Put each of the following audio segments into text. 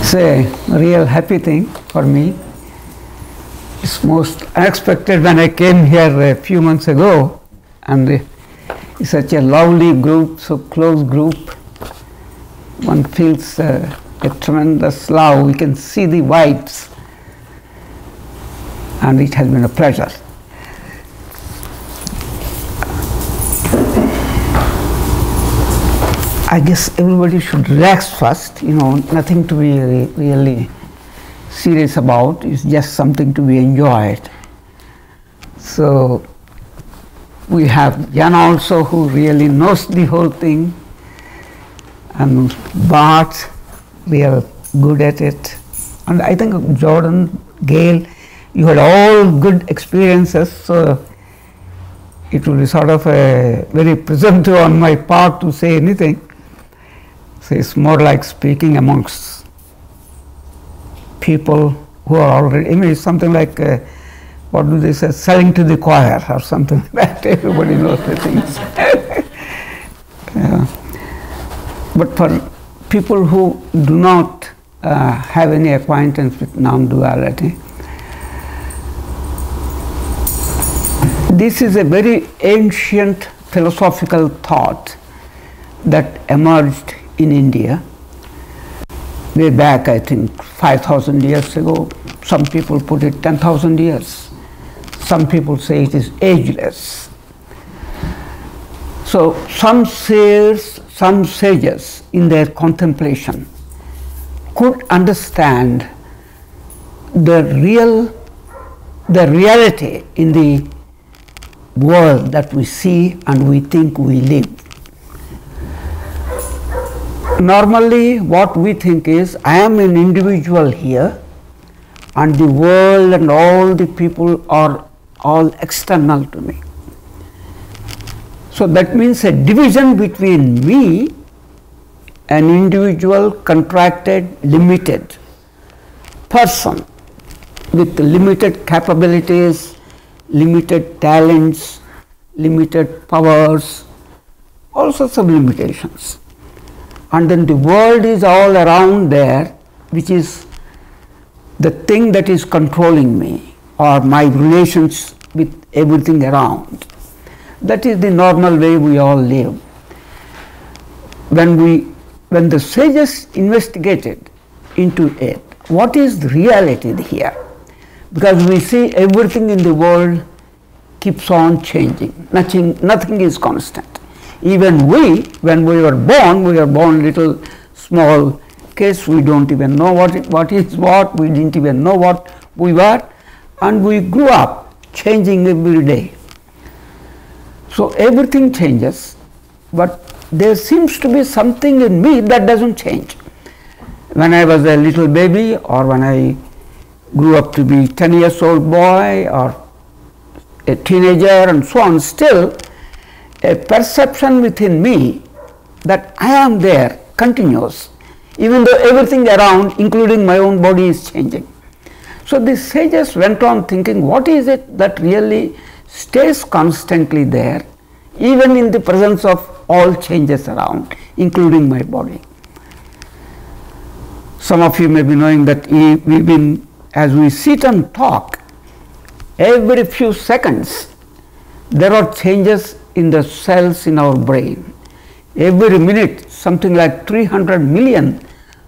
It's a real happy thing for me. It's most unexpected when I came here a few months ago, and it's such a lovely group, so close group. One feels a tremendous love. We can see the vibes, and it has been a pleasure. I guess everybody should relax first, nothing to be really serious about. It's just something to be enjoyed. So we have Jan also, who really knows the whole thing, and Bart, we are good at it. And I think Jordan, Gail, you had all good experiences, so it will be sort of a very presumptive on my part to say anything. So it's more like speaking amongst people who are already, it's something like, what do they say, selling to the choir or something like that. Everybody knows the things. Yeah. But for people who do not have any acquaintance with non-duality, this is a very ancient philosophical thought that emerged in India way back, I think, 5,000 years ago. Some people put it 10,000 years. Some people say it is ageless. So some sages in their contemplation could understand the reality in the world that we see and we think we live. Normally, what we think is, I am an individual here, and the world and all the people are all external to me. So that means a division between me, an individual, contracted, limited person with limited capabilities, limited talents, limited powers, all sorts of limitations. And then the world is all around there, which is the thing that is controlling me, or my relations with everything around. That is the normal way we all live. When the sages investigated into it, what is the reality here? Because we see everything in the world keeps on changing. Nothing is constant. Even when we were born little small kids, we don't even know what is what, we didn't even know what we were, and we grew up changing every day. So everything changes, but there seems to be something in me that doesn't change. When I was a little baby, or when I grew up to be 10 years old boy or a teenager and so on, still a perception within me that I am there continues, even though everything around, including my own body, is changing. So the sages went on thinking, what is it that really stays constantly there, even in the presence of all changes around, including my body? Some of you may be knowing that as we sit and talk, every few seconds there are changes in the cells in our brain. Every minute, something like 300 million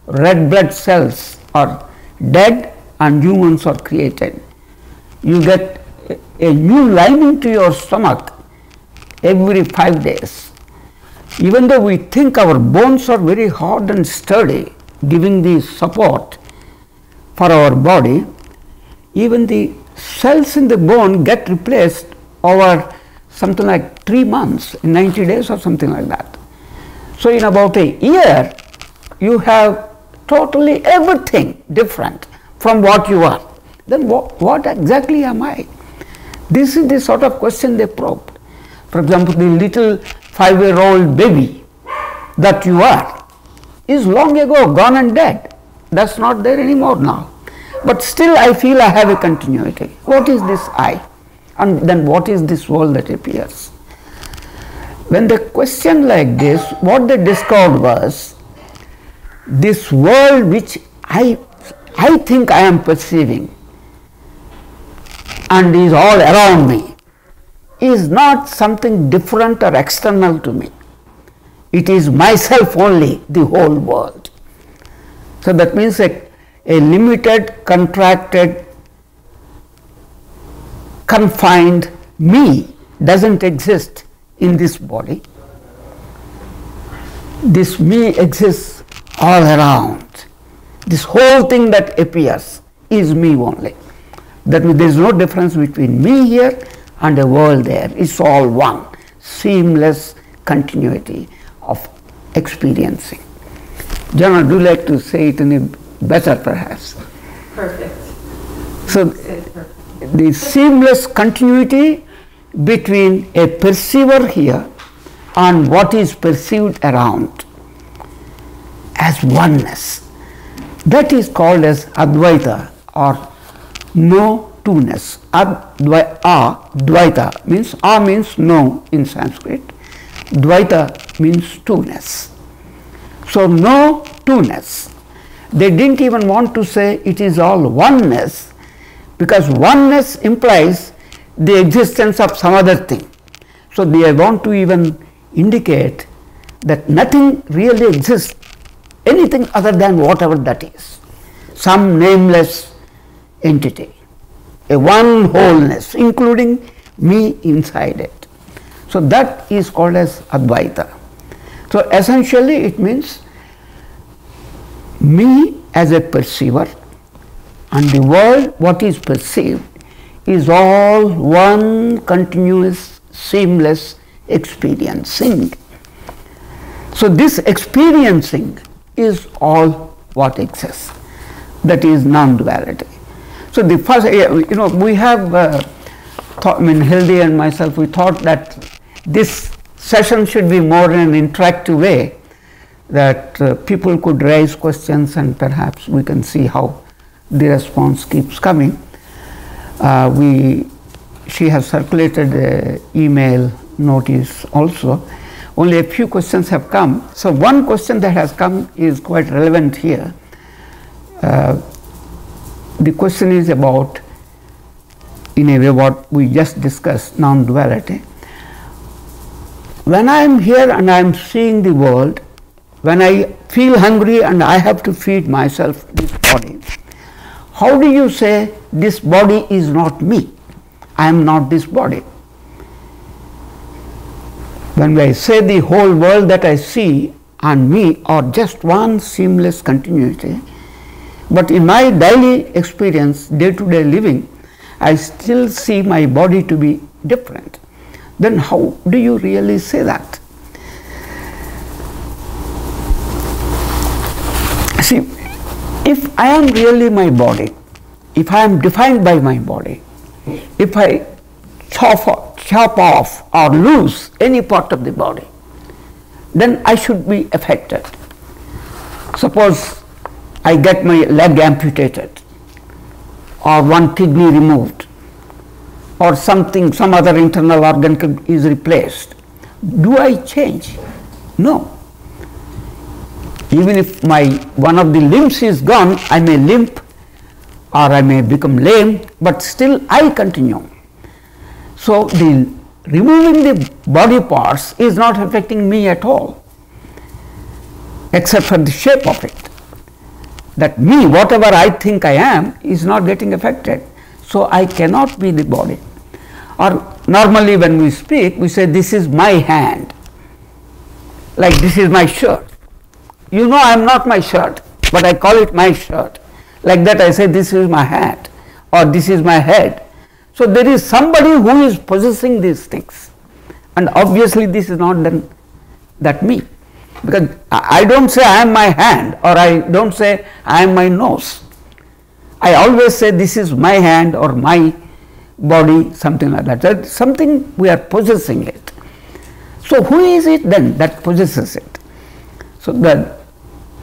red blood cells are dead and new ones are created. You get a new lining to your stomach every 5 days. Even though we think our bones are very hard and sturdy, giving the support for our body, even the cells in the bone get replaced over something like 3 months, in 90 days or something like that. So in about a year, you have totally everything different from what you are. Then what exactly am I? This is the sort of question they probed. For example, the little 5-year-old baby that you are is long ago gone and dead. That's not there anymore now. But still I feel I have a continuity. What is this I? And then what is this world that appears? When they questioned like this, what they discovered was this world which I think I am perceiving and is all around me is not something different or external to me. It is myself only, the whole world. So that means a limited, contracted, confined me doesn't exist in this body. This me exists all around. This whole thing that appears is me only. That means there is no difference between me here and the world there. It's all one, seamless continuity of experiencing. Jana, do you like to say it in a better perhaps? Perfect. So the seamless continuity between a perceiver here and what is perceived around as oneness. That is called as Advaita or no two-ness. Dvaita means means no in Sanskrit. Dvaita means two-ness. So no two-ness. They didn't even want to say it is all oneness, because oneness implies the existence of some other thing. So they want to even indicate that nothing really exists, anything other than whatever that is, some nameless entity, a one wholeness, including me inside it. So that is called as Advaita. So essentially it means me as a perceiver and the world, what is perceived, is all one continuous, seamless experiencing. So this experiencing is all what exists. That is non-duality. So the first, we have, Hildy and myself, we thought that this session should be more in an interactive way, that people could raise questions and perhaps we can see how the response keeps coming. She has circulated an email notice also. Only a few questions have come. So one question that has come is quite relevant here. The question is about, in a way, what we just discussed, non-duality. When I am here and I am seeing the world, when I feel hungry and I have to feed myself this body, how do you say this body is not me? I am not this body. When I say the whole world that I see and me are just one seamless continuity, but in my daily experience, day-to-day living, I still see my body to be different. Then how do you really say that? See, if I am really my body, if I am defined by my body, if I chop off or lose any part of the body, then I should be affected. Suppose I get my leg amputated, or one kidney removed, or something, some other internal organ is replaced. Do I change? No. Even if one of the limbs is gone, I may limp or I may become lame, but still I continue. So the removing the body parts is not affecting me at all, except for the shape of it. That me, whatever I think I am, is not getting affected. So I cannot be the body. Or normally when we speak, we say this is my hand, like this is my shirt. You know I am not my shirt, but I call it my shirt. Like that I say this is my hat or this is my head. So there is somebody who is possessing these things, and obviously this is not that me, because I don't say I am my hand or I don't say I am my nose. I always say this is my hand or my body, something like that. That's something we are possessing it. So who is it then that possesses it? So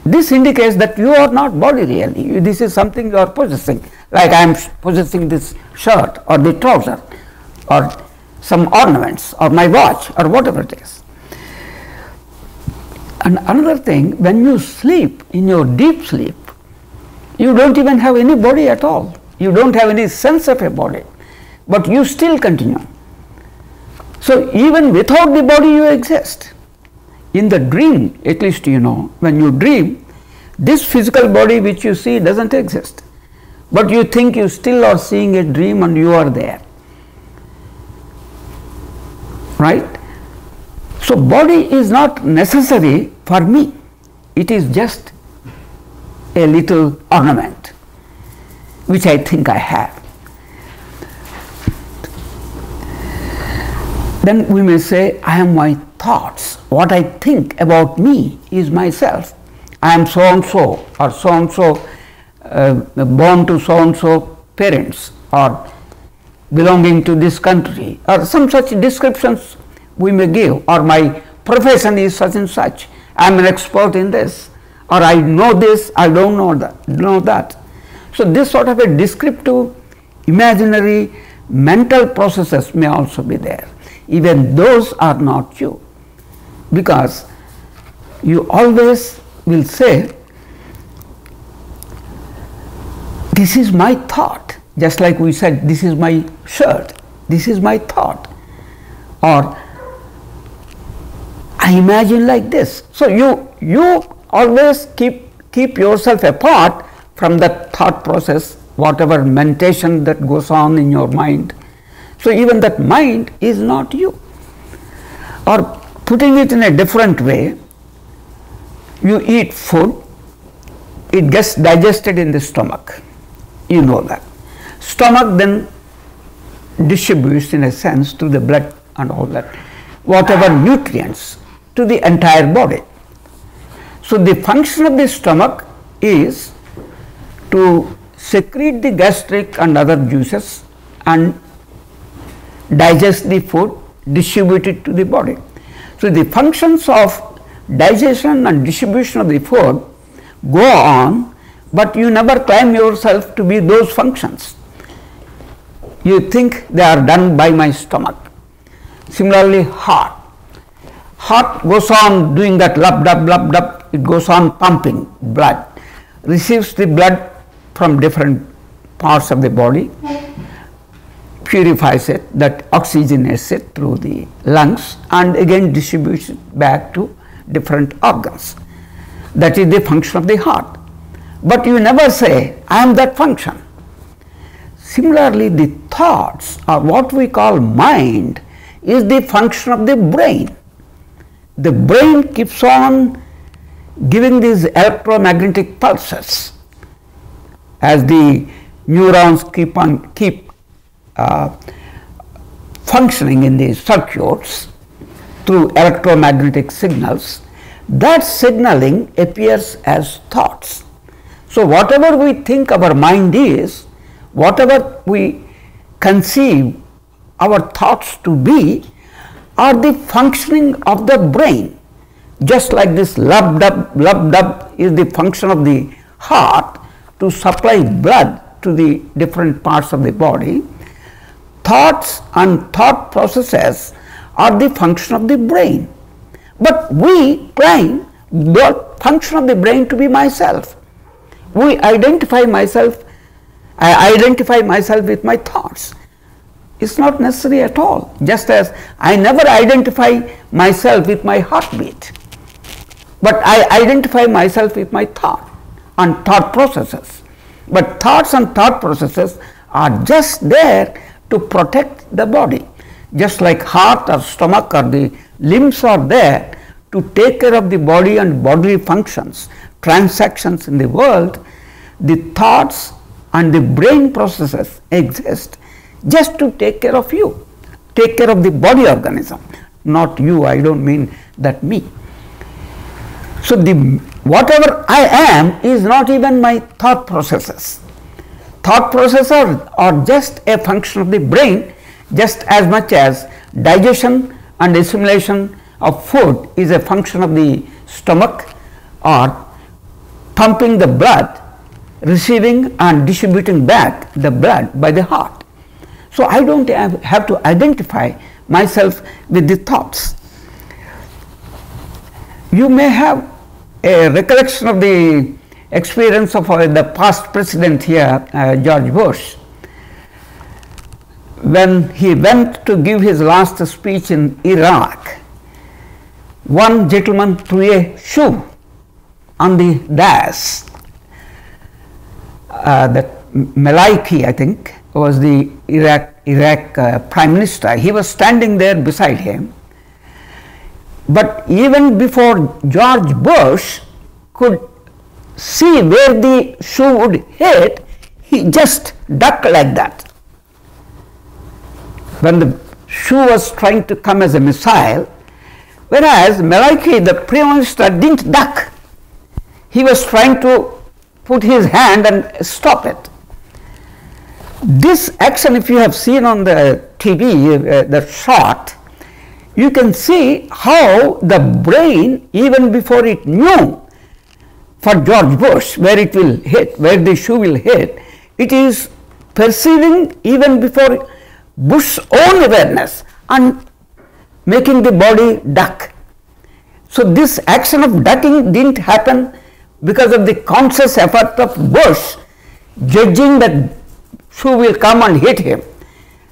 this indicates that you are not body really. This is something you are possessing. Like I am possessing this shirt or the trouser or some ornaments or my watch or whatever it is. And another thing, when you sleep, in your deep sleep, you don't even have any body at all. You don't have any sense of a body, but you still continue. So even without the body you exist. In the dream, at least you know, when you dream, this physical body which you see doesn't exist, but you think you still are seeing a dream and you are there, right? So body is not necessary for me, it is just a little ornament which I think I have. Then we may say, I am my thoughts. What I think about me is myself. I am so and so, or so and so, born to so and so parents, or belonging to this country, or some such descriptions we may give, or my profession is such and such. I am an expert in this, or I know this, I don't know that. So this sort of a descriptive, imaginary, mental processes may also be there. Even those are not you, because you always will say, this is my thought, just like we said, this is my shirt, this is my thought, or I imagine like this. So you always keep yourself apart from that thought process, whatever mentation that goes on in your mind. So even that mind is not you. Or putting it in a different way, you eat food, it gets digested in the stomach, you know that. Stomach then distributes, in a sense, to the blood and all that, whatever nutrients to the entire body. So the function of the stomach is to secrete the gastric and other juices and digest the food, distribute it to the body. So the functions of digestion and distribution of the food go on, but you never claim yourself to be those functions. You think they are done by my stomach. Similarly, heart. Heart goes on doing that lub dub lub dub, it goes on pumping blood, receives the blood from different parts of the body, purifies it, that oxygenates it through the lungs, and again distributes it back to different organs. That is the function of the heart. But you never say, I am that function. Similarly, the thoughts, or what we call mind, is the function of the brain. The brain keeps on giving these electromagnetic pulses as the neurons keep functioning in the circuits through electromagnetic signals. That signaling appears as thoughts. So whatever we think our mind is, whatever we conceive our thoughts to be, are the functioning of the brain. Just like this lub dub is the function of the heart to supply blood to the different parts of the body, thoughts and thought processes are the function of the brain. But we claim the function of the brain to be myself. I identify myself with my thoughts. It's not necessary at all. Just as I never identify myself with my heartbeat, but I identify myself with my thought and thought processes. But thoughts and thought processes are just there to protect the body. Just like heart or stomach or the limbs are there to take care of the body and bodily functions, transactions in the world, the thoughts and the brain processes exist just to take care of you, take care of the body organism, not you. I don't mean that me. So whatever I am is not even my thought processes. Thought processes are just a function of the brain, just as much as digestion and assimilation of food is a function of the stomach, or pumping the blood, receiving and distributing back the blood by the heart. So I don't have to identify myself with the thoughts. You may have a recollection of the experience of the past president here, George Bush. When he went to give his last speech in Iraq, one gentleman threw a shoe on the dais. That Maliki, I think, was the Iraq Prime Minister. He was standing there beside him. But even before George Bush could see where the shoe would hit, he just ducked like that. When the shoe was trying to come as a missile, whereas Maliki, the Prime Minister, didn't duck. He was trying to put his hand and stop it. This action, if you have seen on the TV, the shot, you can see how the brain, even before it knew for George Bush where it will hit, where the shoe will hit, it is perceiving even before Bush's own awareness and making the body duck. So this action of ducking didn't happen because of the conscious effort of Bush judging that shoe will come and hit him.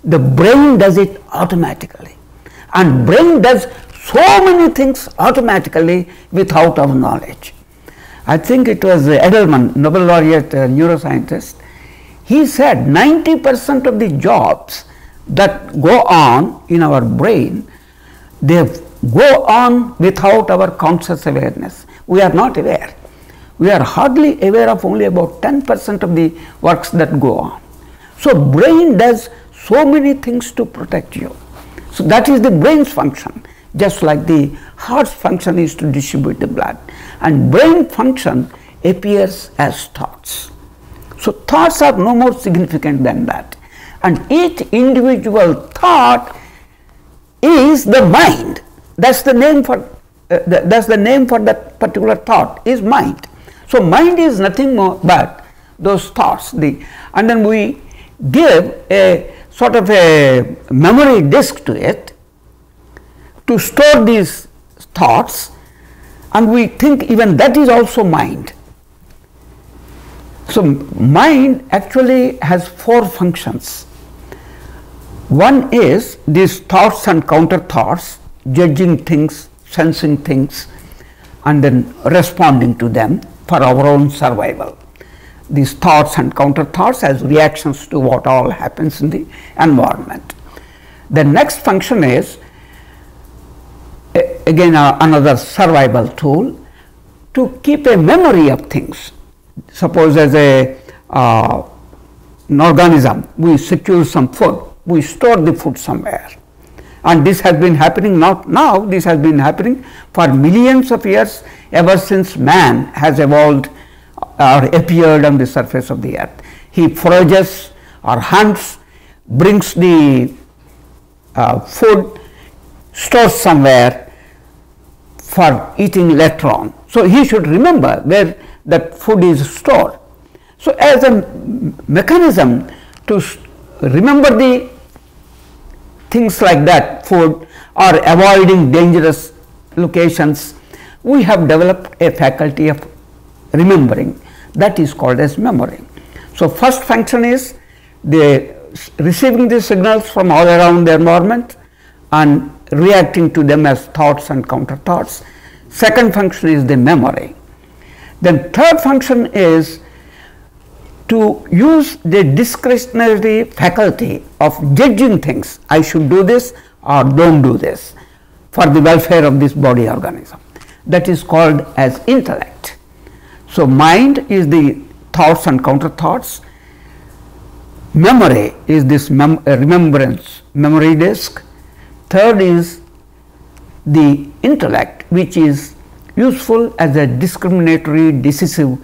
The brain does it automatically, and brain does so many things automatically without our knowledge. I think it was Edelman, Nobel laureate neuroscientist. He said 90% of the jobs that go on in our brain, they go on without our conscious awareness. We are not aware. We are hardly aware of only about 10% of the works that go on. So brain does so many things to protect you. So that is the brain's function, just like the heart's function is to distribute the blood. And brain function appears as thoughts. So thoughts are no more significant than that. And each individual thought is the mind. That's the name for that particular thought, is mind. So mind is nothing more but those thoughts. And then we give a sort of a memory disk to it to store these thoughts, and we think even that is also mind. So mind actually has four functions. One is these thoughts and counter thoughts, judging things, sensing things, and then responding to them for our own survival. These thoughts and counter thoughts as reactions to what all happens in the environment. The next function is again another survival tool to keep a memory of things. Suppose as an organism, we secure some food, we store the food somewhere, and this has been happening not now, this has been happening for millions of years, ever since man has evolved or appeared on the surface of the earth. He forages or hunts, brings the food, stores somewhere for eating later on. So he should remember where that food is stored. So as a mechanism to remember the things like that, food, or avoiding dangerous locations, we have developed a faculty of remembering. That is called as memory. So first function is receiving the signals from all around the environment and reacting to them as thoughts and counter thoughts. Second function is the memory. Then third function is to use the discretionary faculty of judging things. I should do this or don't do this for the welfare of this body organism. That is called as intellect. So mind is the thoughts and counter thoughts. Memory is this remembrance memory disk. Third is the intellect, which is useful as a discriminatory decisive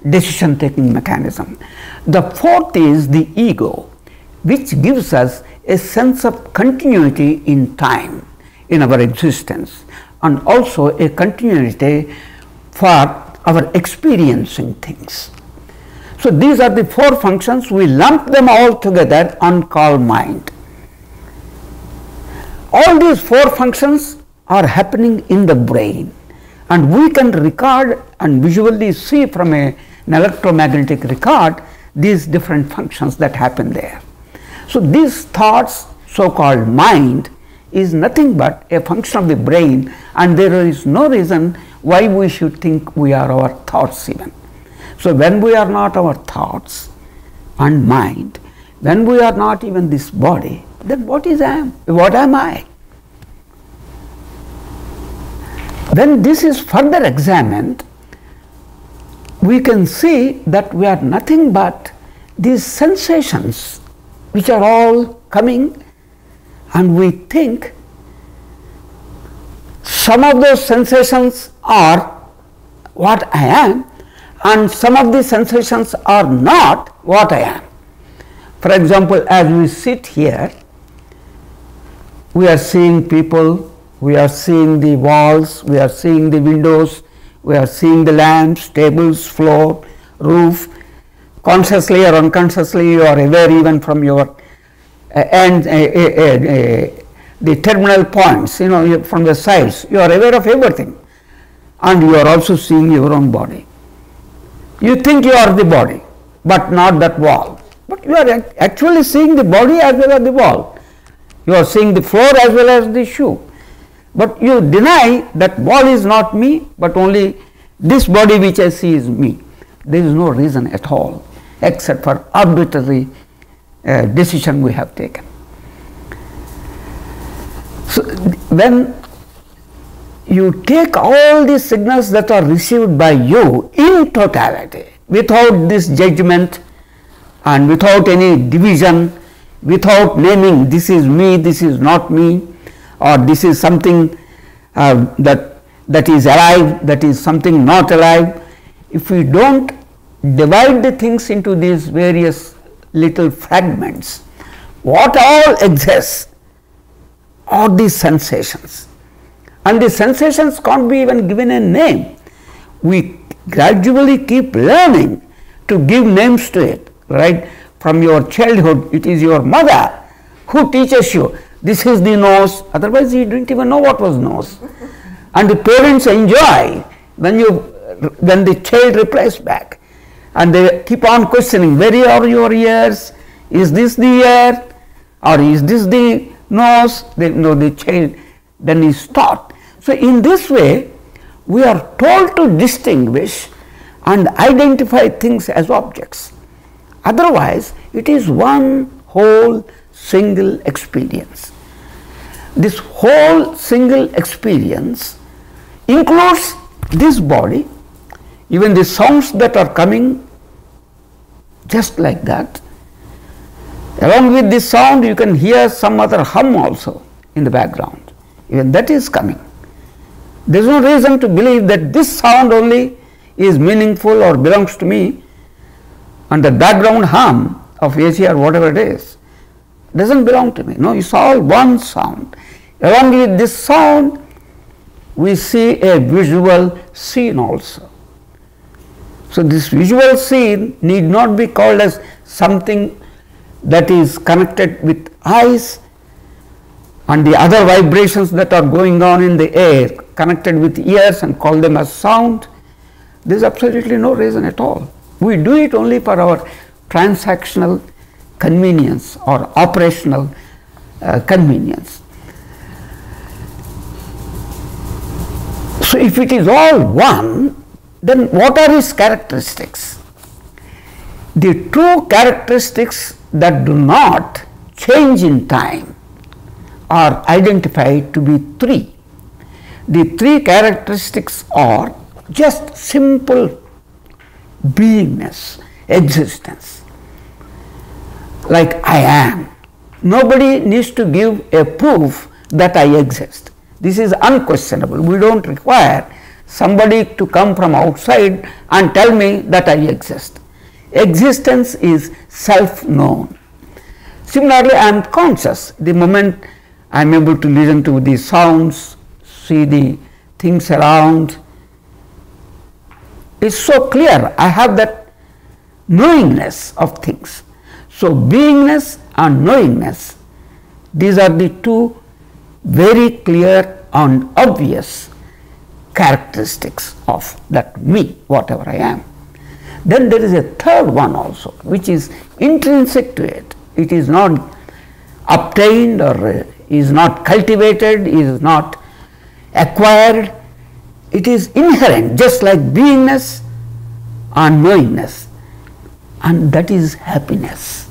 decision taking mechanism. The fourth is the ego, which gives us a sense of continuity in time in our existence, and also a continuity for our experiencing things. So these are the four functions, we lump them all together and call mind. All these four functions are happening in the brain, and we can record and visually see from an electromagnetic record these different functions that happen there. So these thoughts, so called mind, is nothing but a function of the brain, and there is no reason why we should think we are our thoughts even. So when we are not our thoughts and mind, when we are not even this body, then what am I? When this is further examined, we can see that we are nothing but these sensations which are all coming, and we think some of those sensations are what I am, and some of the sensations are not what I am. For example, as we sit here, we are seeing people, we are seeing the walls, we are seeing the windows, we are seeing the lamps, tables, floor, roof. Consciously or unconsciously, you are aware even from your the terminal points, from the sides, you are aware of everything, and you are also seeing your own body. You think you are the body, but not that wall. But you are actually seeing the body as well as the wall. You are seeing the floor as well as the shoe. But you deny that wall is not me, but only this body which I see is me. There is no reason at all, except for arbitrary decision we have taken. So when you take all the signals that are received by you in totality, without this judgment and without any division, without naming this is me, this is not me, or this is something that is alive, that is something not alive, if we don't divide the things into these various little fragments, what all exists are these sensations. And the sensations can't be even given a name. We gradually keep learning to give names to it, right? From your childhood, it is your mother who teaches you, this is the nose, otherwise you didn't even know what was nose. And the parents enjoy when the child replies back, and they keep on questioning, where are your ears, is this the ear, or is this the nose? They know the child then is taught. So in this way, we are told to distinguish and identify things as objects. Otherwise, it is one whole single experience. This whole single experience includes this body, even the sounds that are coming just like that. Along with this sound, you can hear some other hum also in the background. Even that is coming. There is no reason to believe that this sound only is meaningful or belongs to me, and the background hum of AC or whatever it is doesn't belong to me. No, it's all one sound. Along with this sound, we see a visual scene also. So this visual scene need not be called as something that is connected with eyes and the other vibrations that are going on in the air connected with ears and call them as sound. There is absolutely no reason at all. We do it only for our transactional convenience or operational convenience. So if it is all one, then what are its characteristics? The true characteristics that do not change in time are identified to be three. The three characteristics are just simple beingness, existence. Like I am. Nobody needs to give a proof that I exist. This is unquestionable. We don't require somebody to come from outside and tell me that I exist. Existence is self-known. Similarly, I am conscious. The moment I am able to listen to the sounds, see the things around, it's so clear. I have knowingness of things. So, beingness and knowingness, these are the two very clear and obvious characteristics of that me, whatever I am. Then there is a third one also, which is intrinsic to it. It is not obtained or is not cultivated, is not acquired. It is inherent, just like beingness and knowingness, and that is happiness.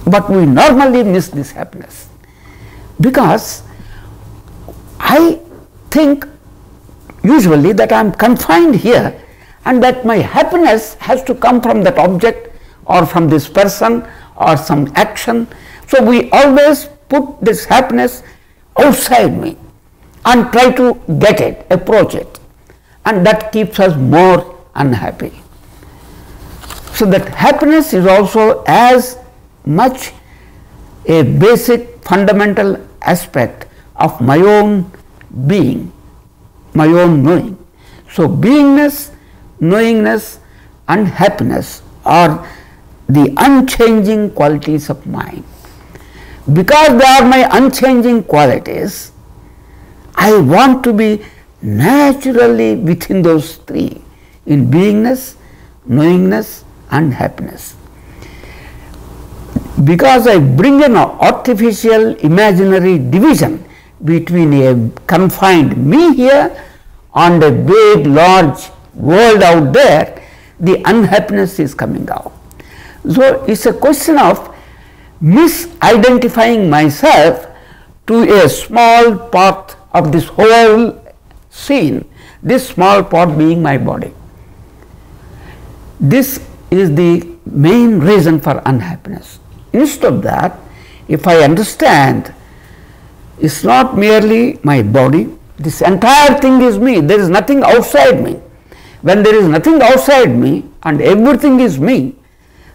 But we normally miss this happiness, because I think usually that I am confined here and that my happiness has to come from that object or from this person or some action. So, we always put this happiness outside me and try to get it, approach it, and that keeps us more unhappy. So, that happiness is also as much a basic fundamental aspect of my own being, my own knowing. So, beingness, knowingness and happiness are the unchanging qualities of mind. Because they are my unchanging qualities, I want to be naturally within those three, in beingness, knowingness and happiness. Because I bring an artificial imaginary division between a confined me here and a big large world out there, the unhappiness is coming out. So, it is a question of misidentifying myself to a small part of this whole scene, this small part being my body. This is the main reason for unhappiness. Instead of that, if I understand it is not merely my body, this entire thing is me, there is nothing outside me. When there is nothing outside me and everything is me,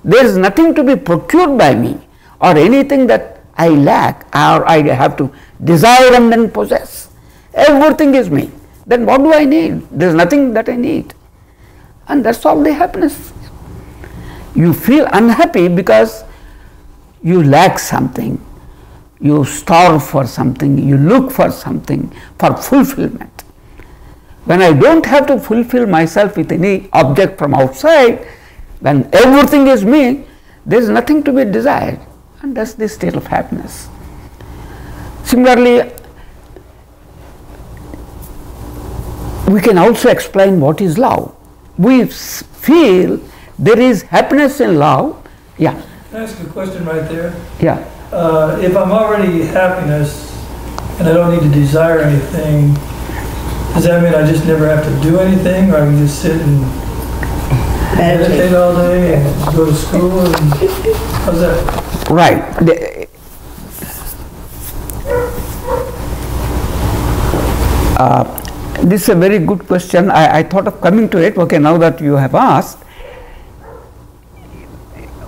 there is nothing to be procured by me or anything that I lack or I have to desire and then possess. Everything is me. Then what do I need? There is nothing that I need. And that is all the happiness. You feel unhappy because you lack something, you starve for something, you look for something for fulfillment. When I do not have to fulfill myself with any object from outside, when everything is me, there is nothing to be desired, and that is the state of happiness. Similarly, we can also explain what is love. We feel there is happiness in love. Yeah. Can I ask a question right there? Yeah. If I'm already happiness and I don't need to desire anything, does that mean I just never have to do anything, or I can just sit and meditate all day and go to school? And how's that? Right. This is a very good question. I thought of coming to it. Okay, now that you have asked,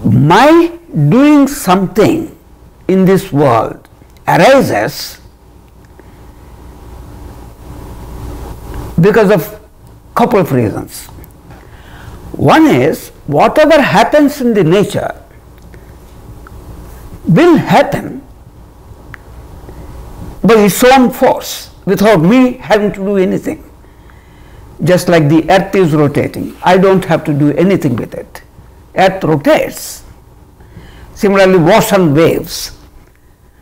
my doing something in this world arises because of couple of reasons. One is, whatever happens in the nature will happen by its own force without me having to do anything. Just like the earth is rotating, I do not have to do anything with it. Earth rotates. Similarly, ocean waves.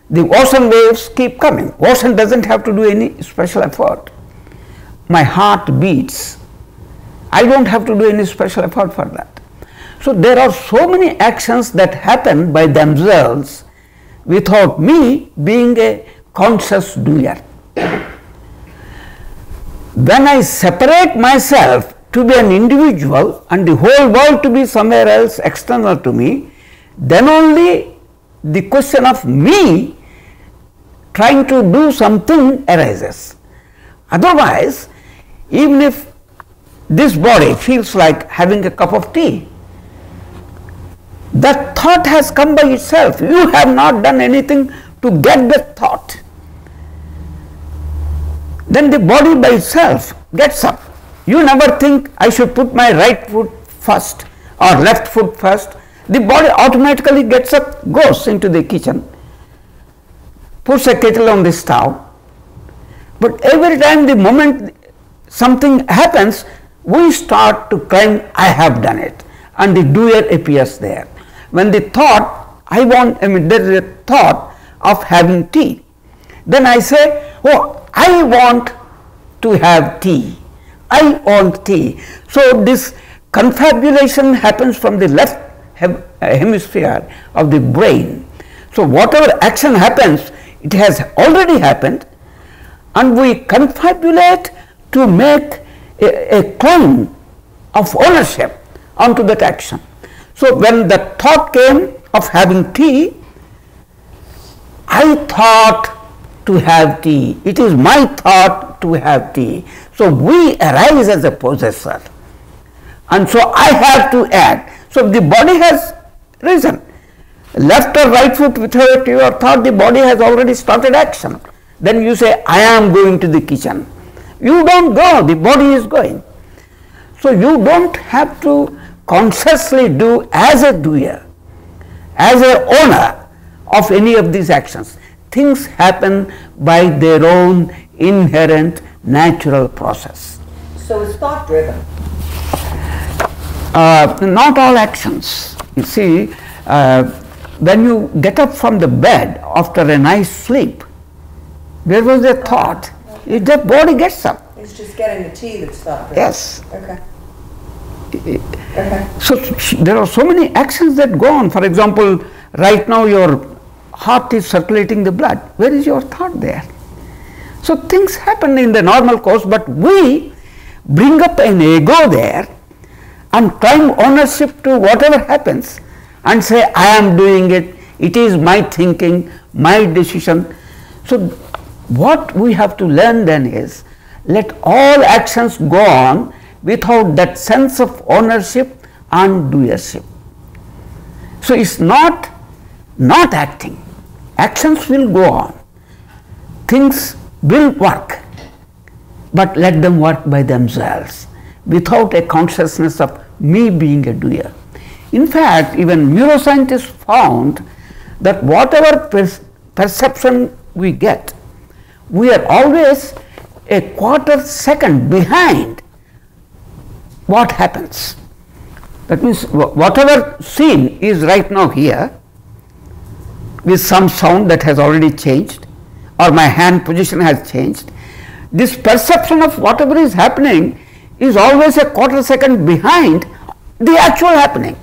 The ocean waves keep coming. Ocean does not have to do any special effort. My heart beats. I do not have to do any special effort for that. So, there are so many actions that happen by themselves without me being a conscious doer. When I separate myself to be an individual and the whole world to be somewhere else external to me, then only the question of me trying to do something arises. Otherwise, even if this body feels like having a cup of tea, that thought has come by itself. You have not done anything to get that thought. Then the body by itself gets up. You never think I should put my right foot first or left foot first The body automatically gets up, goes into the kitchen, puts a kettle on the stove, but every time the moment something happens, we start to claim, I have done it, and the doer appears there. When the thought, there is a thought of having tea, then I say, oh, I want to have tea, I want tea. So this confabulation happens from the left hemisphere of the brain. So whatever action happens, it has already happened, and we confabulate to make a claim of ownership onto that action. So when the thought came of having tea, I thought to have tea. It is my thought to have tea. So we arise as a possessor, and so I have to act. So the body has risen. Left or right foot without your thought, the body has already started action. Then you say, I am going to the kitchen. You don't go, the body is going. So you don't have to consciously do as a doer, as an owner of any of these actions. Things happen by their own inherent natural process. So it's thought driven. Not all actions. You see, when you get up from the bed after a nice sleep, there was a thought. The body gets up. It's just getting the tea that's thought driven. Yes. Okay. Okay. So there are so many actions that go on. For example, right now your heart is circulating the blood. Where is your thought there? So things happen in the normal course, but we bring up an ego there and claim ownership to whatever happens and say, I am doing it, it is my thinking, my decision. So what we have to learn then is, let all actions go on without that sense of ownership and doership. So it's not acting. Actions will go on. Things will work, but let them work by themselves without a consciousness of me being a doer. In fact, even neuroscientists found that whatever perception we get, we are always a quarter second behind what happens. That means whatever scene is right now here with some sound that has already changed, or my hand position has changed, this perception of whatever is happening is always a quarter second behind the actual happening.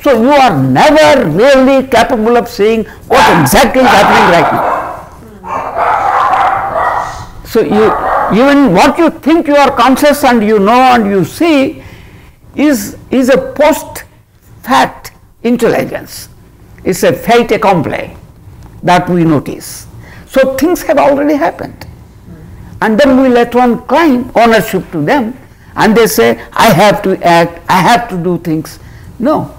So you are never really capable of seeing what exactly is happening right now. So even what you think you are conscious and you know and you see is a post fact intelligence. It's a fait accompli that we notice. So things have already happened, and then we let one claim ownership to them, and they say, I have to act, I have to do things. No,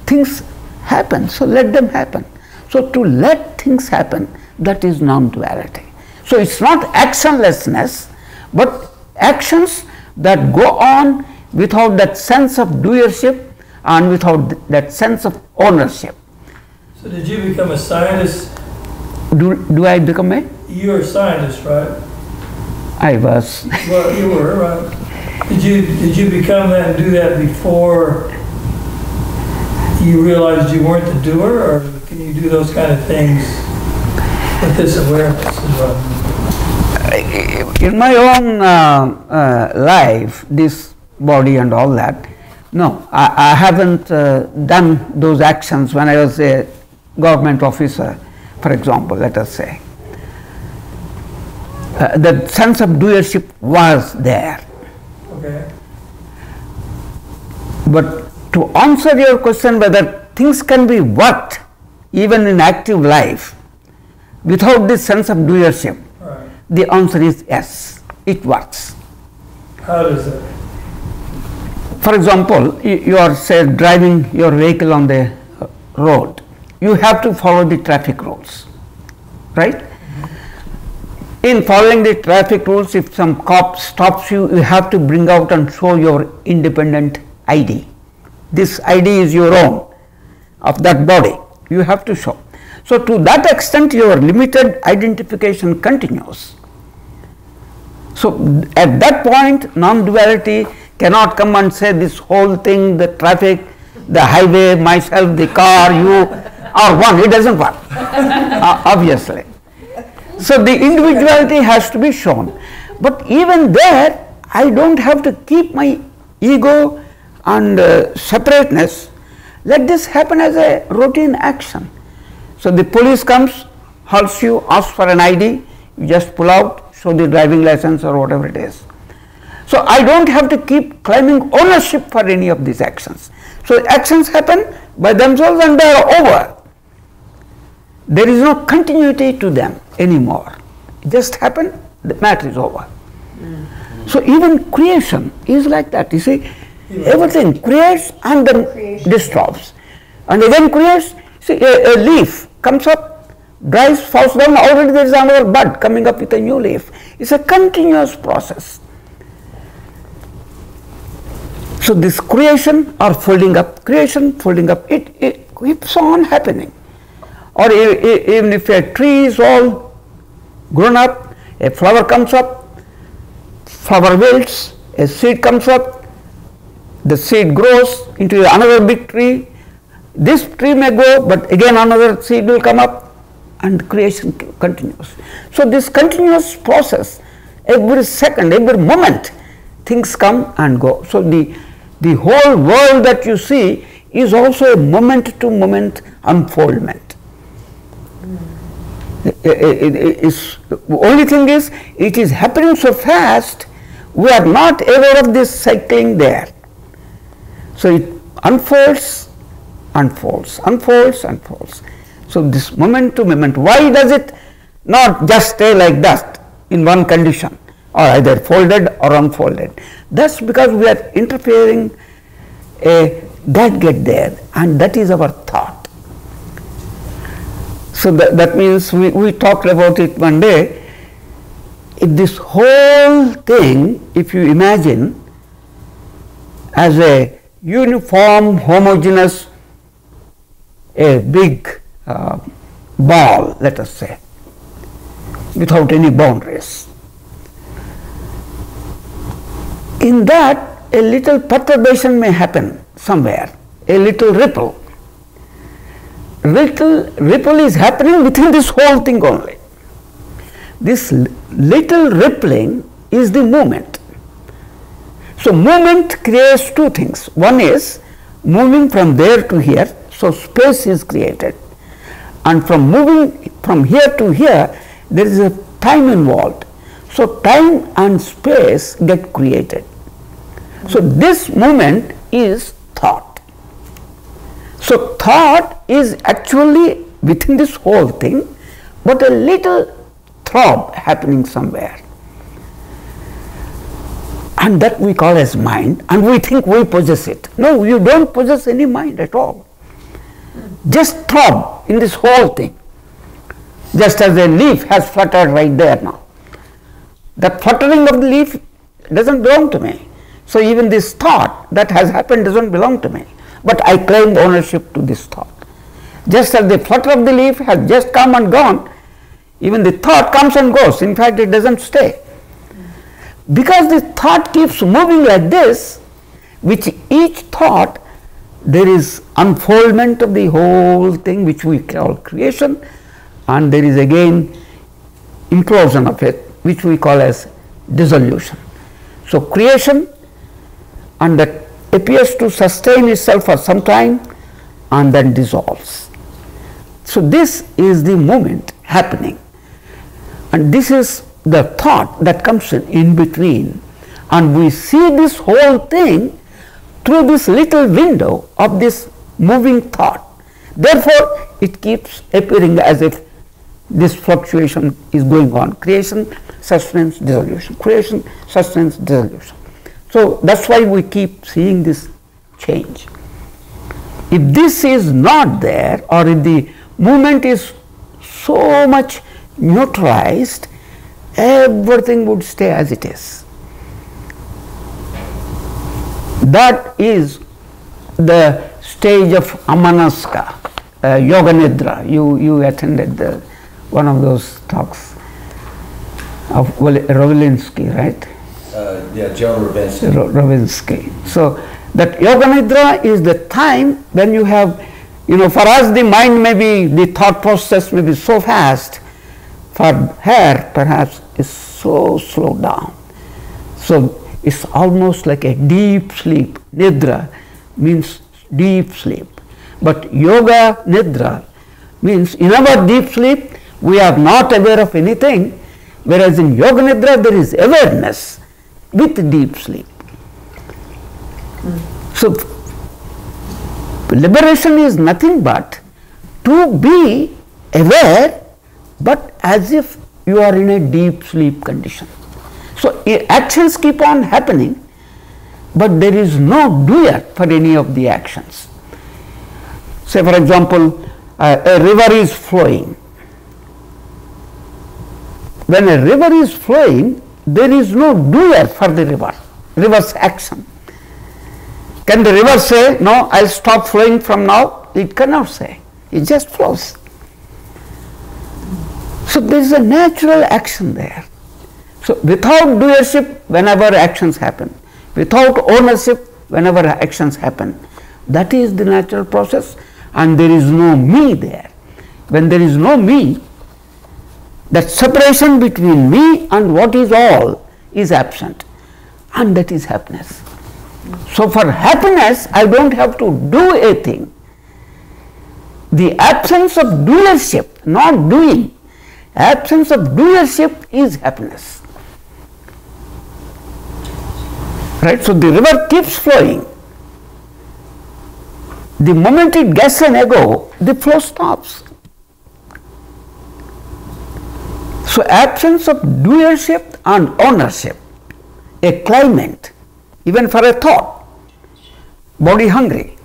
things happen, so let them happen. So to let things happen, that is non-duality. So it's not actionlessness, but actions that go on without that sense of doership and without that sense of ownership. So did you become a scientist? Do I become a? You're a scientist, right? I was. Well, you were, right? Did you become that and do that before you realized you weren't the doer, or can you do those kind of things with this awareness as well? In my own life, this body and all that, no, I haven't done those actions when I was a government officer, for example, let us say. The sense of doership was there. Okay. But to answer your question whether things can be worked even in active life without this sense of doership, Right. the answer is yes, it works. How does it? For example, you are, say, driving your vehicle on the road. You have to follow the traffic rules, right? In following the traffic rules, if some cop stops you, you have to bring out and show your independent ID. This ID is your own. of that body, you have to show. So, to that extent your limited identification continues. So, at that point non-duality cannot come and say this whole thing, the traffic, the highway, myself, the car, you are one. It does not work, obviously. So, the individuality has to be shown, but even there I do not have to keep my ego and separateness. Let this happen as a routine action. So, the police comes, halts you, asks for an ID, you just pull out, show the driving license or whatever it is. So, I do not have to keep claiming ownership for any of these actions. So, actions happen by themselves and they are over. There is no continuity to them anymore. It just happened, the matter is over. So, even creation is like that. You see, everything creates and then destroys, and again creates. See, a leaf comes up, dries, falls down, already there is another bud coming up with a new leaf. It is a continuous process. So, this creation or folding up, it keeps on happening. Or even if a tree is all grown up, a flower comes up, flower wilts, a seed comes up, the seed grows into another big tree. This tree may go, but again another seed will come up and creation continues. So, this continuous process, every second, every moment things come and go. So, the whole world that you see is also a moment to moment unfoldment. The only thing is, it is happening so fast, we are not aware of this cycling there. So, it unfolds, unfolds, unfolds, unfolds. So, this moment to moment, why does it not just stay like that in one condition, or either folded or unfolded? That is because we are interfering a get there, and that is our thought. So, that means we talked about it one day. If this whole thing, if you imagine as a uniform, homogeneous, a big ball, let us say, without any boundaries. In that, a little perturbation may happen somewhere, a little ripple. Little ripple is happening within this whole thing only. This little rippling is the movement. So, movement creates two things. One is moving from there to here, so space is created, and from moving from here to here, there is a time involved. So, time and space get created. So, this movement is thought. So, thought is actually within this whole thing, but a little throb happening somewhere, and that we call as mind, and we think we possess it. No, you do not possess any mind at all. Just throb in this whole thing, just as a leaf has fluttered right there now. That fluttering of the leaf does not belong to me. So, even this thought that has happened does not belong to me, but I claim ownership to this thought. Just as the flutter of the leaf has just come and gone, even the thought comes and goes. In fact, it does not stay. Because the thought keeps moving like this, which each thought there is unfoldment of the whole thing, which we call creation, and there is again implosion of it, which we call as dissolution. So, creation, and that appears to sustain itself for some time and then dissolves. So, this is the movement happening, and this is the thought that comes in between, and we see this whole thing through this little window of this moving thought. Therefore, it keeps appearing as if this fluctuation is going on: creation, sustenance, dissolution, creation, sustenance, dissolution. So, that is why we keep seeing this change. If this is not there, or if the movement is so much neutralized, everything would stay as it is. That is the stage of amanaska. Yoga Nidra. You attended one of those talks of Ravlinsky, right? Yeah, Joe Ravinsky. Ravinsky. So that Yoga Nidra is the time when you have, for us the mind may be, the thought process may be so fast. For her, perhaps, is so slowed down. So it's almost like a deep sleep. Nidra means deep sleep. But Yoga Nidra means in our deep sleep, we are not aware of anything, whereas in Yoga Nidra, there is awareness with deep sleep. So liberation is nothing but to be aware, but as if you are in a deep sleep condition. So actions keep on happening, but there is no doer for any of the actions. Say for example, a river is flowing. When a river is flowing, there is no doer for the river's action. Can the river say, no, I'll stop flowing from now? It cannot say. It just flows. So there is a natural action there. So without doership, whenever actions happen, without ownership, whenever actions happen, that is the natural process, and there is no me there. When there is no me, that separation between me and what is all is absent, and that is happiness. So for happiness, I don't have to do a thing. The absence of doership, not doing, absence of doership is happiness. Right? So the river keeps flowing. The moment it gets an ego, the flow stops. So absence of doership and ownership, a climate, even for a thought, body hungry,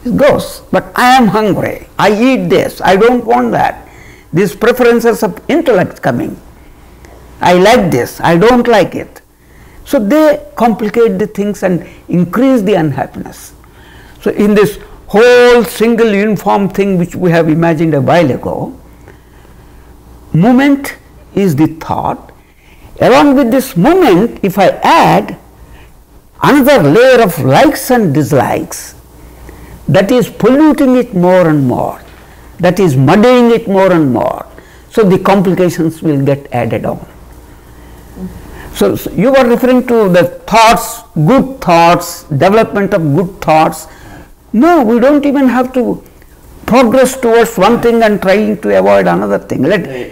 it goes, but I am hungry, I eat this, I don't want that. These preferences of intellect coming, I like this, I don't like it. So they complicate the things and increase the unhappiness. So in this whole single uniform thing which we have imagined a while ago, movement is the thought. Along with this movement, if I add another layer of likes and dislikes, that is polluting it more and more, that is muddying it more and more, so the complications will get added on. So you were referring to the thoughts, good thoughts, development of good thoughts. No, we don't even have to progress towards one thing and trying to avoid another thing. The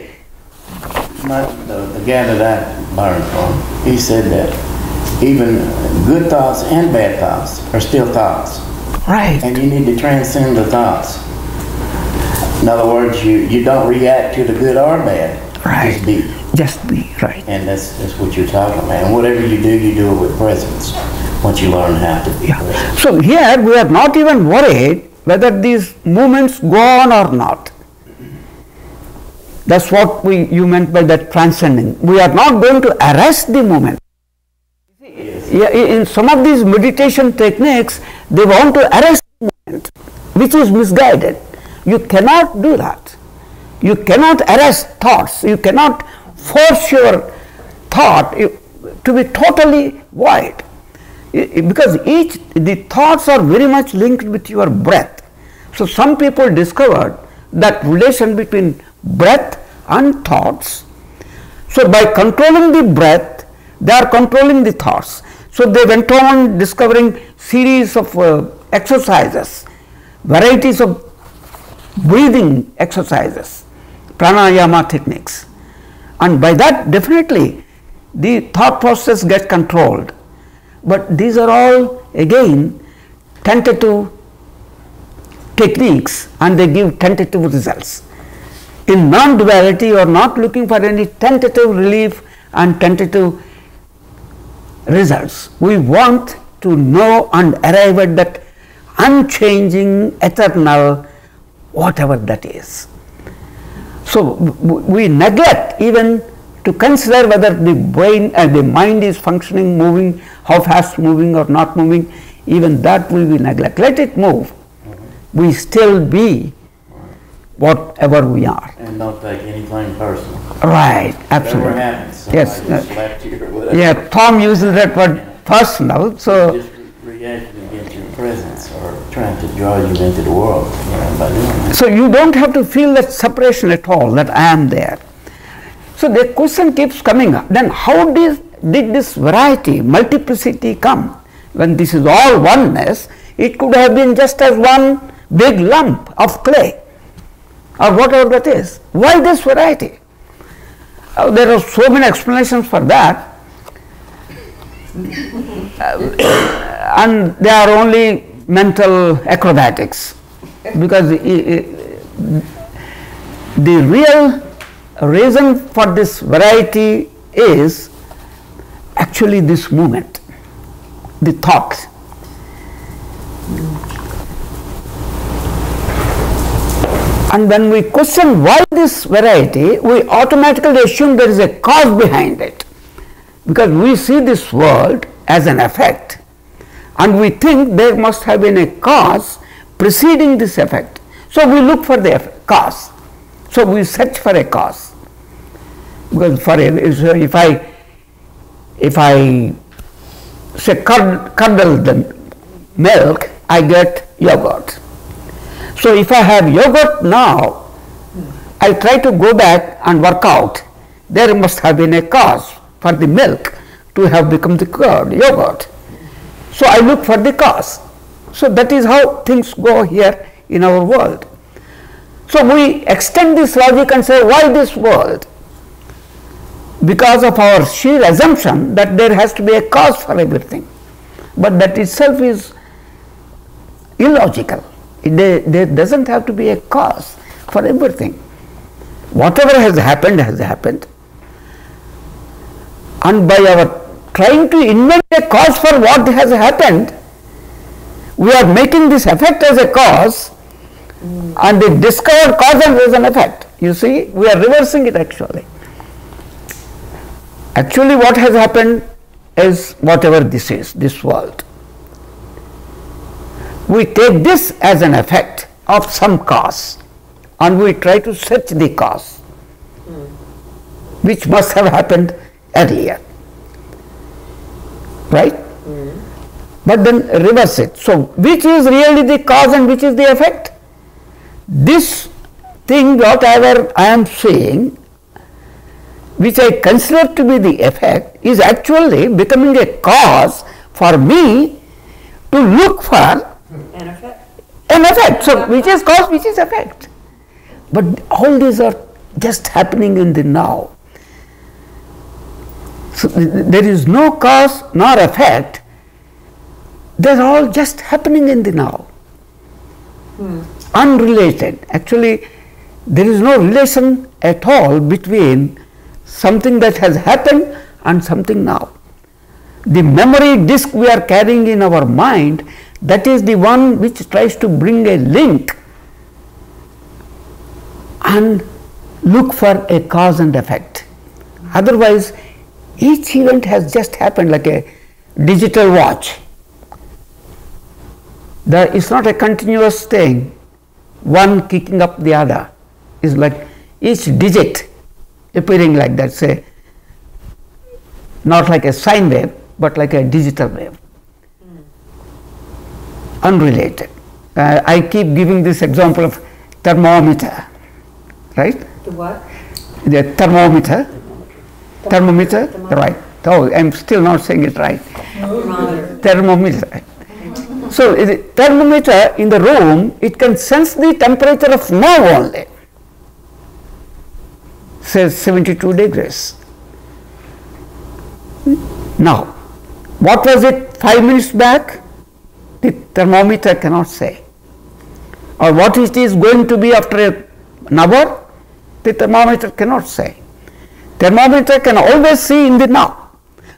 guy that I learned from, he said that even good thoughts and bad thoughts are still thoughts. Right. And you need to transcend the thoughts. In other words, you don't react to the good or bad. Right. Just be. Just be, right. And that's what you're talking about. And whatever you do it with presence once you learn how to be present. So here we are not even worried whether these movements go on or not. That's what you meant by that transcending. We are not going to arrest the movement. Yes. Yeah, in some of these meditation techniques, they want to arrest the movement, which is misguided. You cannot do that. You cannot arrest thoughts. You cannot force your thought to be totally void. Because the thoughts are very much linked with your breath. So some people discovered that relation between breath and thoughts. So by controlling the breath, they are controlling the thoughts. So they went on discovering series of exercises, varieties of breathing exercises, pranayama techniques. And by that definitely the thought process gets controlled. But these are all again tentative techniques and they give tentative results. In non-duality you are not looking for any tentative relief and tentative results. We want to know and arrive at that unchanging, eternal, whatever that is. So we neglect even to consider whether the brain and the mind is functioning, moving, how fast moving or not moving. Even that will be neglect. Let it move. We still be whatever we are. And don't take anything personal. Right, Whatever absolutely. happens, Yes, somebody just slapped you or whatever. Yeah, Tom uses that word personal, so Just reacting against your presence or trying to draw you into the world, by doing that. so you don't have to feel that separation at all, that I am there. So the question keeps coming up, then how did this variety, multiplicity come? When this is all oneness, it could have been just as one big lump of clay or whatever that is. Why this variety? There are so many explanations for that. And they are only mental acrobatics, because the real reason for this variety is actually this movement, the thought. And when we question why this variety, we automatically assume there is a cause behind it, because we see this world as an effect and we think there must have been a cause preceding this effect. So we look for the cause. So we search for a cause. Because if I say curdle the milk, I get yogurt. So if I have yogurt now, I try to go back and work out. There must have been a cause for the milk to have become the curd, yogurt. So I look for the cause. So that is how things go here in our world. So we extend this logic and say, why this world? Because of our sheer assumption that there has to be a cause for everything. But that itself is illogical. There doesn't have to be a cause for everything. Whatever has happened has happened. And by our trying to invent a cause for what has happened, we are making this effect as a cause, and the discovered cause as an effect. You see, we are reversing it actually. Actually what has happened is whatever this is, this world. We take this as an effect of some cause and we try to search the cause, which must have happened earlier. Right? But then reverse it. So which is really the cause and which is the effect? This thing, whatever I am saying, which I consider to be the effect, is actually becoming a cause for me to look for An effect. an effect. So which is cause, which is effect. But all these are just happening in the now. So there is no cause nor effect. They're all just happening in the now. Unrelated. Actually, there is no relation at all between something that has happened and something now. The memory disk we are carrying in our mind, that is the one which tries to bring a link and look for a cause and effect. Otherwise, each event has just happened like a digital watch. It's not a continuous thing, one kicking up the other. It's like each digit appearing like that, say, not like a sine wave, but like a digital wave. Unrelated. I keep giving this example of thermometer, right? The what? The thermometer, right. Oh, I'm still not saying it right. Thermometer. So the thermometer in the room, it can sense the temperature of now only. Says 72 degrees. Now, what was it 5 minutes back? The thermometer cannot say. Or what it is going to be after an hour? The thermometer cannot say. Thermometer can always see in the now.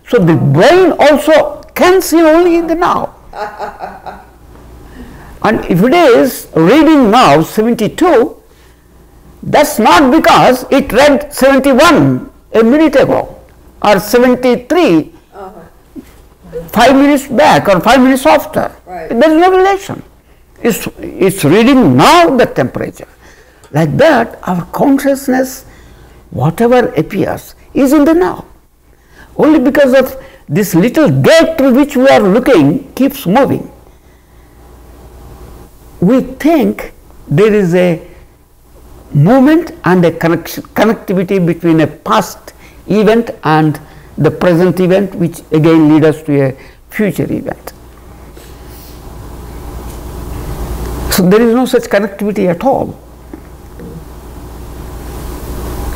So the brain also can see only in the now. And if it is reading now 72, that's not because it read 71 a minute ago or 73 5 minutes back or 5 minutes after. Right. There is no relation. It's reading now the temperature. Like that, our consciousness, whatever appears, is in the now. Only because of this little gate through which we are looking keeps moving. We think there is a movement and a connectivity between a past event and the present event, which again lead us to a future event. So there is no such connectivity at all.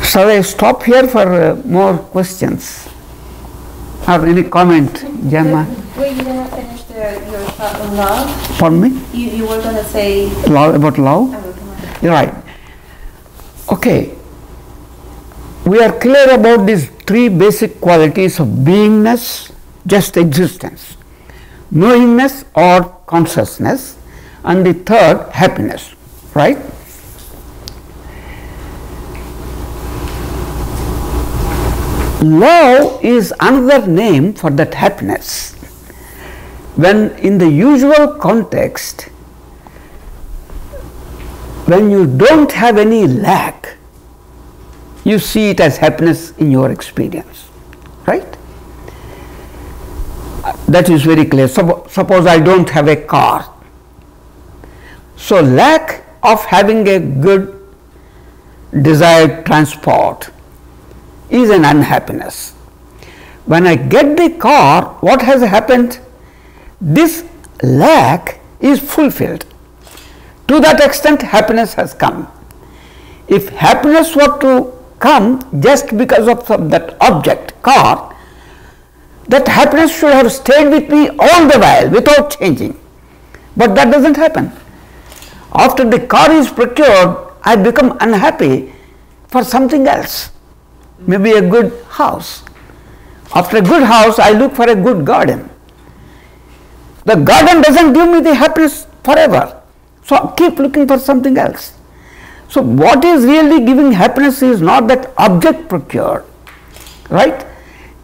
Shall I stop here for more questions? Or any comment, Gemma? Were you going to finish your thought on love? Pardon me? You were going to say... Love, about love? I will come on. You're right. Okay. We are clear about these three basic qualities of beingness, just existence, knowingness or consciousness, and the third, happiness, right? Love is another name for that happiness. When in the usual context, when you don't have any lack, you see it as happiness in your experience, right? That is very clear. Suppose I don't have a car. So lack of having a good desired transport is an unhappiness. When I get the car, what has happened? This lack is fulfilled. To that extent, happiness has come. If happiness were to come just because of that object, car, that happiness should have stayed with me all the while without changing. But that doesn't happen. After the car is procured, I become unhappy for something else. Maybe a good house. After a good house, I look for a good garden. The garden doesn't give me the happiness forever. So I keep looking for something else. So what is really giving happiness is not that object procured, right?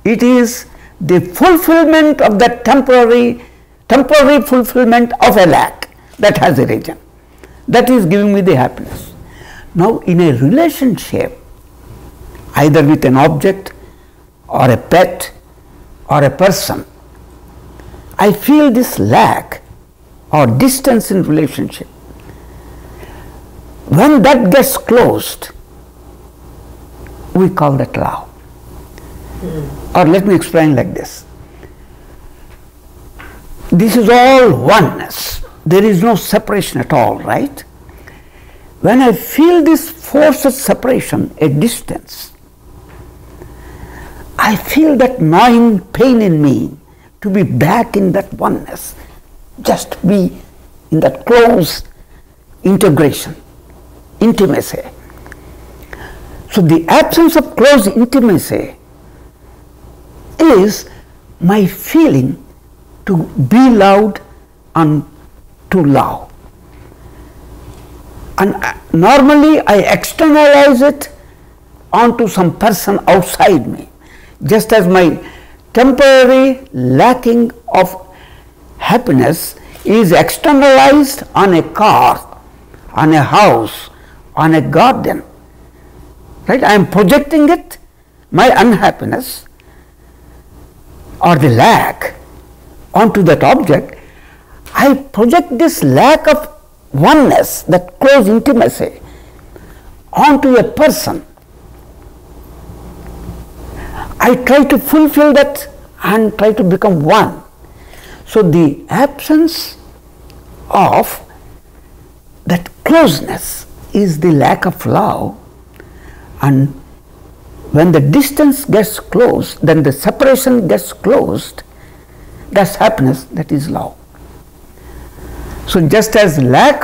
It is the fulfillment of that temporary fulfillment of a lack that has arisen. That is giving me the happiness. Now in a relationship, either with an object or a pet or a person, I feel this lack or distance in relationship. When that gets closed, we call that love. Or let me explain like this. This is all oneness. There is no separation at all, right? When I feel this force of separation, a distance, I feel that gnawing pain in me to be back in that oneness, just be in that close integration, intimacy. So the absence of close intimacy is my feeling to be loved and to love. And normally I externalize it onto some person outside me, just as my temporary lacking of happiness is externalized on a car, on a house, on a garden, right? I am projecting it, my unhappiness or the lack onto that object. I project this lack of oneness, that close intimacy, onto a person. I try to fulfill that and try to become one. So the absence of that closeness is the lack of love, and when the distance gets closed, then the separation gets closed, that's happiness, that is love. So just as lack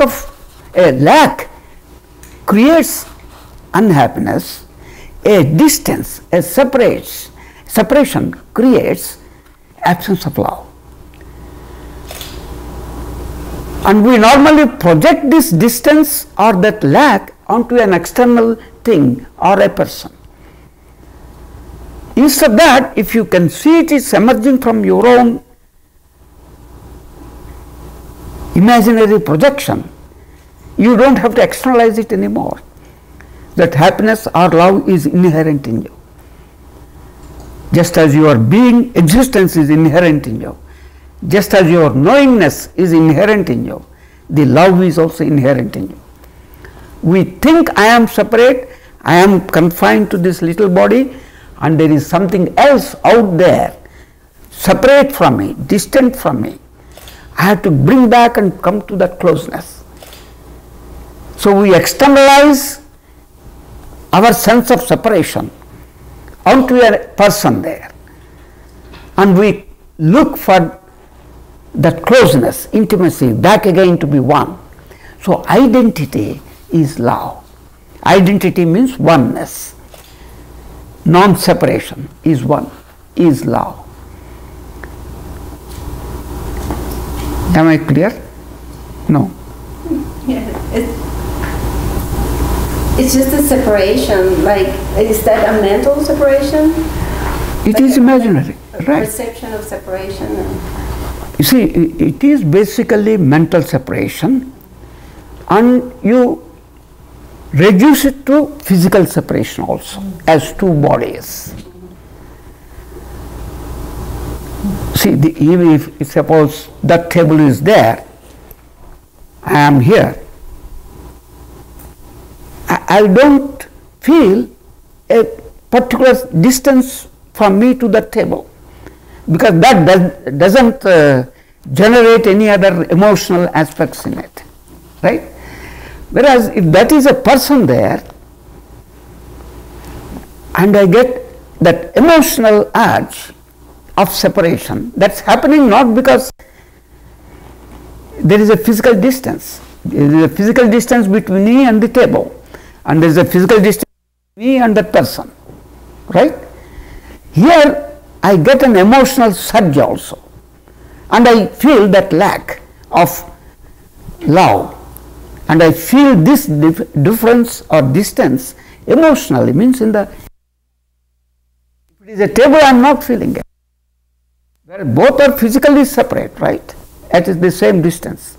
creates unhappiness, a distance, a separation creates absence of love. And we normally project this distance or that lack onto an external thing or a person. Instead of that, if you can see it is emerging from your own imaginary projection, you don't have to externalize it anymore. that happiness or love is inherent in you. Just as your being, existence is inherent in you, just as your knowingness is inherent in you, the love is also inherent in you. We think I am separate, I am confined to this little body, and there is something else out there, separate from me, distant from me. I have to bring back and come to that closeness. So we externalize our sense of separation onto a person there, and we look for that closeness, intimacy, back again to be one. So identity is love. Identity means oneness. Non-separation is one, is love. Am I clear? No. Yeah, it's just a separation. Like, is that a mental separation? It Like is imaginary, a right? perception of separation. You see, it is basically mental separation, and you reduce it to physical separation also, as two bodies. See, even if suppose that table is there, I am here, I don't feel a particular distance from me to that table, because that doesn't generate any other emotional aspects in it, right? Whereas if that is a person there, and I get that emotional urge of separation, that's happening not because there is a physical distance. There is a physical distance between me and the table, and there is a physical distance between me and that person, right? Here I get an emotional surge also, and I feel that lack of love, and I feel this difference or distance emotionally, means in the, if it is a table, I am not feeling it. Where both are physically separate, right, at the same distance,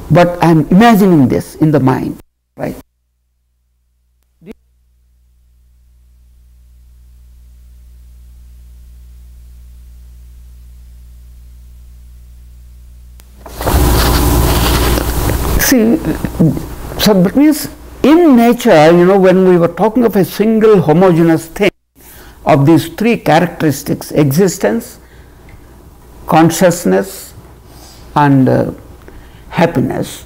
but I am imagining this in the mind, right? See, so that means in nature, when we were talking of a single homogeneous thing of these three characteristics, existence, consciousness, and happiness,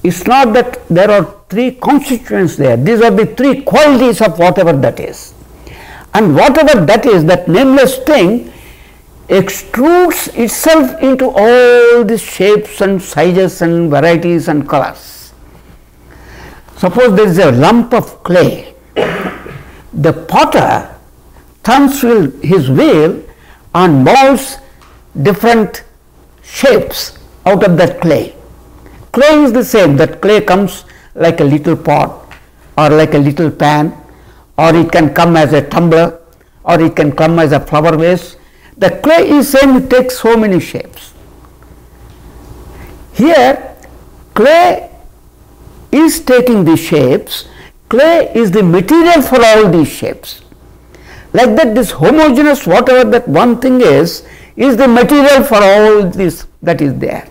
it's not that there are three constituents there. These are the three qualities of whatever that is. And whatever that is, that nameless thing, extrudes itself into all the shapes and sizes and varieties and colors. Suppose there is a lump of clay. The potter turns his wheel and molds different shapes out of that clay. Clay is the same. That clay comes like a little pot, or like a little pan, or it can come as a tumbler, or it can come as a flower vase. The clay is same, it takes so many shapes. Here, clay is taking the shapes, clay is the material for all these shapes. Like that, this homogeneous, whatever that one thing is the material for all this that is there.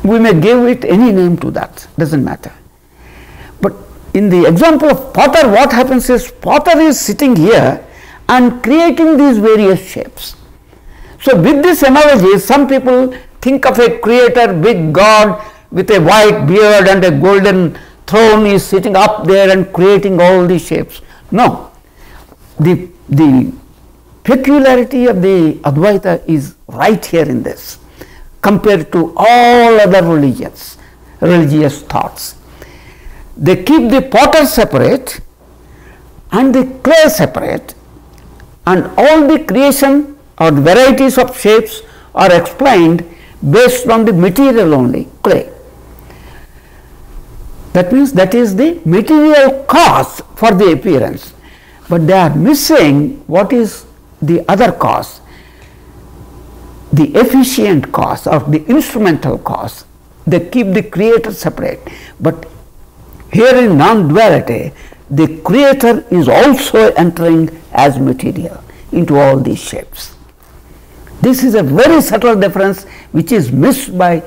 We may give it any name to that, doesn't matter. But in the example of potter, what happens is, potter is sitting here and creating these various shapes. So with this analogy, some people think of a creator, big God with a white beard and a golden throne is sitting up there and creating all these shapes. No, the peculiarity of the Advaita is right here in this, compared to all other religious thoughts. They keep the potter separate and the clay separate, and all the creation or the varieties of shapes are explained based on the material only, clay. That means that is the material cause for the appearance, but they are missing what is the other cause, the efficient cause or the instrumental cause. They keep the creator separate, but Here in non-duality, the creator is also entering as material into all these shapes. This is a very subtle difference which is missed by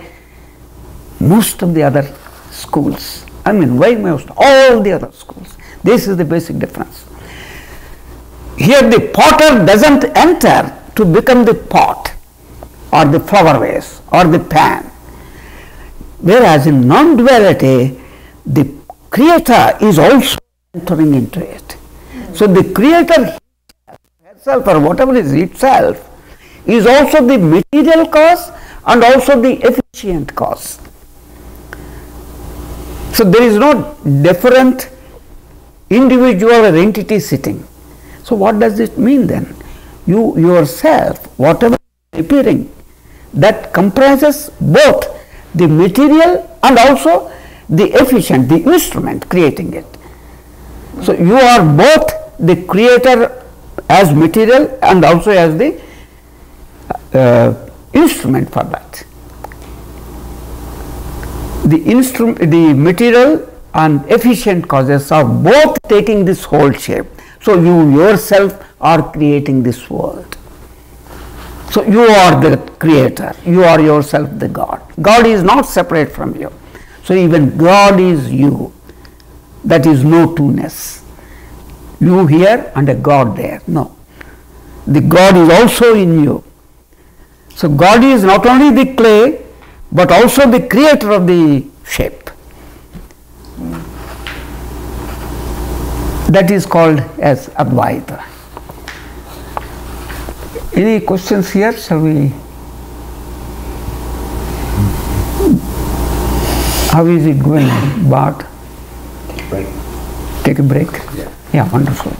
most of the other schools. I mean, why most? All the other schools. This is the basic difference. Here the potter doesn't enter to become the pot or the flower vase or the pan. Whereas in non-duality, the creator is also entering into it. So the creator herself or whatever is itself is also the material cause and also the efficient cause. So there is no different individual or entity sitting. So what does it mean then? You yourself, whatever is appearing, that comprises both the material and also the efficient, the instrument creating it. So you are both the creator as material and also as the instrument for that. The material and efficient causes are both taking this whole shape. So you yourself are creating this world. So you are the creator, you are yourself the God. God is not separate from you. So even God is you. That is no two-ness. You here and a God there. No. The God is also in you. So God is not only the clay, but also the creator of the shape. That is called as Advaita. Any questions here? Shall we? How is it going, Bart? Break. Take a break? Yeah. Yeah, wonderful.